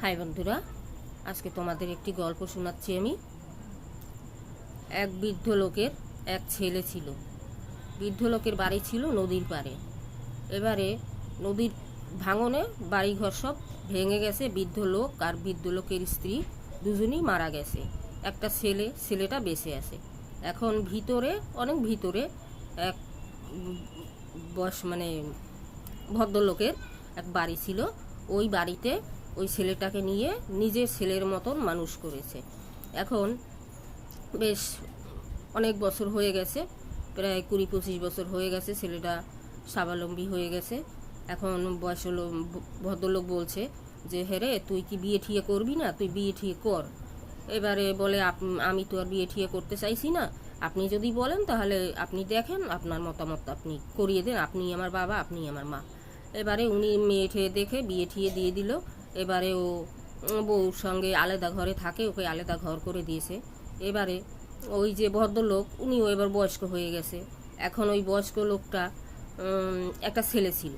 High বন্ধুরা, আজকে তোমাদের একটি গল্প শোনাচ্ছি আমি। এক বৃদ্ধ লোকের এক ছেলে ছিল। বৃদ্ধ লোকের বাড়ি ছিল নদীর পাড়ে। এবারে নদীর ভাঙনে বাড়িঘর সব ভেঙে গেছে। বৃদ্ধ লোক আর বৃদ্ধ লোকের স্ত্রী দুজনই মারা গেছে। একটা ছেলেটা বেঁচে আছে। এখন অনেক ভিতরে এক ভদ্রলোকের এক বাড়ি ছিল। ওই বাড়িতে ওই ছেলেটাকে নিয়ে নিজের ছেলের মতন মানুষ করেছে। এখন বেশ অনেক বছর হয়ে গেছে, প্রায় 20-25 বছর হয়ে গেছে। ছেলেটা স্বাবলম্বী হয়ে গেছে। এখন ভদ্রলোক বলছে যে রে, তুই কি বিয়ে ঠিয়ে করবি না? তুই বিয়ে ঠিয়ে কর। এবারে বলে আমি তো আর বিয়ে ঠিয়ে করতে চাইছি না, আপনি যদি বলেন তাহলে আপনি দেখেন, আপনার মতামত আপনি করিয়ে দেন, আপনি আমার বাবা, আপনি আমার মা। এবারে উনি মেয়ে ঠেয়ে দেখে বিয়ে ঠিয়ে দিয়ে দিল। এবারে ও বউর সঙ্গে আলাদা ঘরে থাকে, ওকে আলাদা ঘর করে দিয়েছে। এবারে ওই যে ভদ্রলোক, উনিও এবার বয়স্ক হয়ে গেছে। এখন ওই বয়স্ক লোকটা একটা ছেলে ছিল।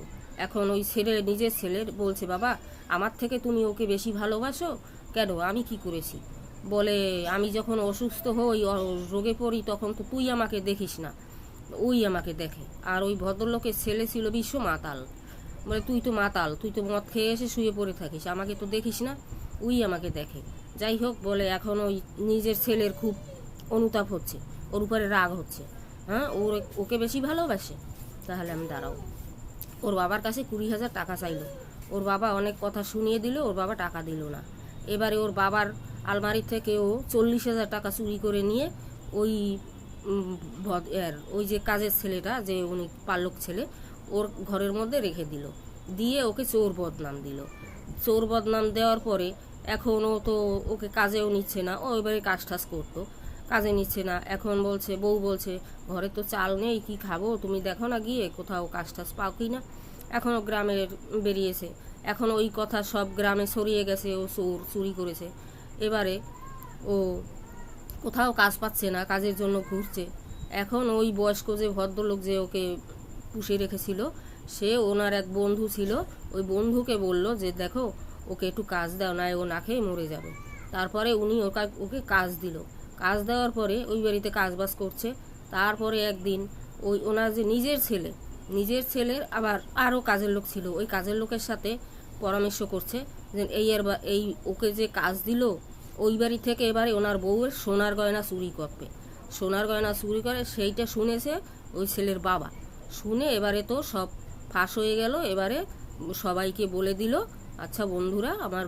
এখন ওই নিজের ছেলের বলছে, বাবা আমার থেকে তুমি ওকে বেশি ভালোবাসো কেন? আমি কি করেছি? বলে, আমি যখন অসুস্থ হই, রোগে পড়ি, তখন তো তুই আমাকে দেখিস না, ওই আমাকে দেখে। আর ওই ভদ্রলোকের ছেলে ছিল বিশ্ব মাতাল। বলে, তুই তো মাতাল, তুই তো মদ খেয়ে এসে শুয়ে পড়ে থাকিস, আমাকে তো দেখিস না, ওই আমাকে দেখে। যাই হোক, বলে এখন ওই নিজের ছেলের খুব অনুতাপ হচ্ছে, ওর উপরে রাগ হচ্ছে। হ্যাঁ, ওকে বেশি ভালোবাসে। তাহলে আমি দাঁড়াও, ওর বাবার কাছে 20,000 টাকা চাইলো। ওর বাবা অনেক কথা শুনিয়ে দিল, ওর বাবা টাকা দিল না। এবারে ওর বাবার আলমারি থেকে ও 40,000 টাকা চুরি করে নিয়ে ওই ওই যে কাজের ছেলেটা, যে উনি পালক ছেলে, ওর ঘরের মধ্যে রেখে দিল। দিয়ে ওকে চোর বদনাম দিল। চোর বদনাম দেওয়ার পরে এখন ও তো ওকে কাজেও নিচ্ছে না। ও এবারে কাজ টাজ করতো, কাজে নিচ্ছে না। এখন বউ বলছে, ঘরে তো চাল নেই, কি খাবো, তুমি দেখো না গিয়ে কোথাও কাজ টাজ পাও কি না। এখনও গ্রামে বেরিয়েছে। এখন ওই কথা সব গ্রামে ছড়িয়ে গেছে, ও চুরি করেছে। এবারে ও কোথাও কাজ পাচ্ছে না, কাজের জন্য ঘুরছে। এখন ওই বয়স্ক যে ভদ্রলোক যে ওকে পুষে রেখেছিল, সে ওনার এক বন্ধু ছিল, ওই বন্ধুকে বলল যে দেখো, ওকে একটু কাজ দাও, না ও না খেয়ে মরে যাবে। তারপরে উনি ওকে কাজ দিল। কাজ দেওয়ার পরে ওই বাড়িতে কাজবাজ করছে। তারপরে একদিন ওনার যে নিজের ছেলের আবার আরও কাজের লোক ছিল, ওই কাজের লোকের সাথে পরামর্শ করছে যে এই ওকে যে কাজ দিল, ওই বাড়ি থেকে এবারে ওনার বউয়ের সোনার গয়না চুরি করবে। সোনার গয়না চুরি করে, সেইটা শুনেছে ওই ছেলের বাবা। শুনে এবারে তো সব ফাঁস হয়ে গেল। এবারে সবাইকে বলে দিল, আচ্ছা বন্ধুরা, আমার